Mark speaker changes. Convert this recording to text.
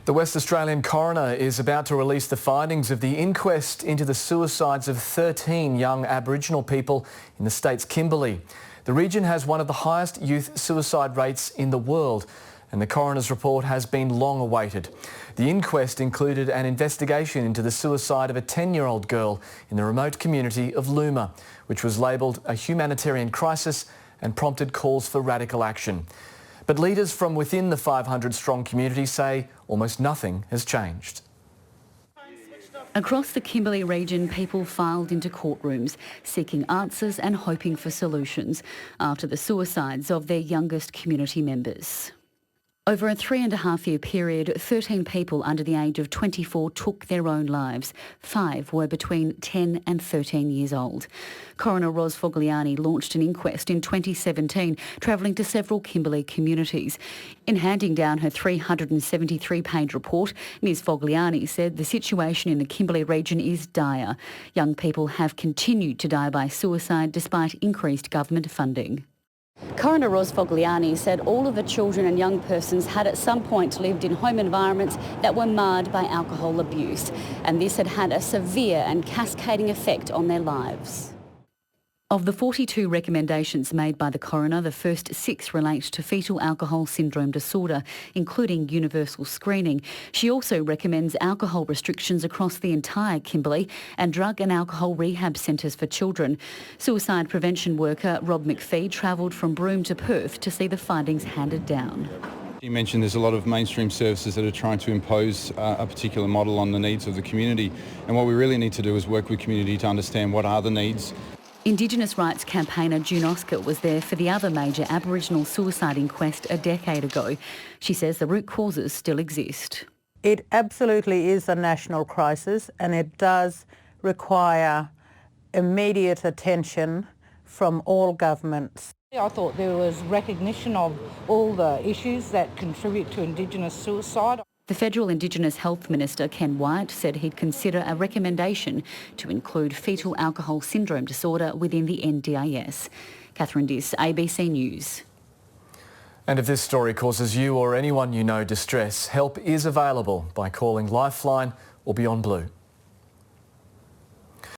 Speaker 1: The West Australian coroner is about to release the findings of the inquest into the suicides of 13 young Aboriginal people in the state's Kimberley. The region has one of the highest youth suicide rates in the world, and the coroner's report has been long awaited. The inquest included an investigation into the suicide of a 10-year-old girl in the remote community of Luma, which was labelled a humanitarian crisis and prompted calls for radical action. But leaders from within the 500-strong community say almost nothing has changed.
Speaker 2: Across the Kimberley region, people filed into courtrooms, seeking answers and hoping for solutions after the suicides of their youngest community members. Over a 3.5-year period, 13 people under the age of 24 took their own lives. 5 were between 10 and 13 years old. Coroner Ros Fogliani launched an inquest in 2017, travelling to several Kimberley communities. In handing down her 373-page report, Ms Fogliani said the situation in the Kimberley region is dire. Young people have continued to die by suicide despite increased government funding. Coroner Ros Fogliani said all of the children and young persons had at some point lived in home environments that were marred by alcohol abuse, and this had had a severe and cascading effect on their lives. Of the 42 recommendations made by the coroner, the first 6 relate to fetal alcohol syndrome disorder, including universal screening. She also recommends alcohol restrictions across the entire Kimberley and drug and alcohol rehab centres for children. Suicide prevention worker Rob McPhee travelled from Broome to Perth to see the findings handed down.
Speaker 3: You mentioned there's a lot of mainstream services that are trying to impose a particular model on the needs of the community, and what we really need to do is work with community to understand what are the needs.
Speaker 2: Indigenous rights campaigner June Oscar was there for the other major Aboriginal suicide inquest a decade ago. She says the root causes still exist.
Speaker 4: It absolutely is a national crisis, and it does require immediate attention from all governments.
Speaker 5: I thought there was recognition of all the issues that contribute to Indigenous suicide.
Speaker 2: The Federal Indigenous Health Minister, Ken Wyatt, said he'd consider a recommendation to include fetal alcohol syndrome disorder within the NDIS. Kathryn, ABC News.
Speaker 1: And if this story causes you or anyone you know distress, help is available by calling Lifeline or Beyond Blue.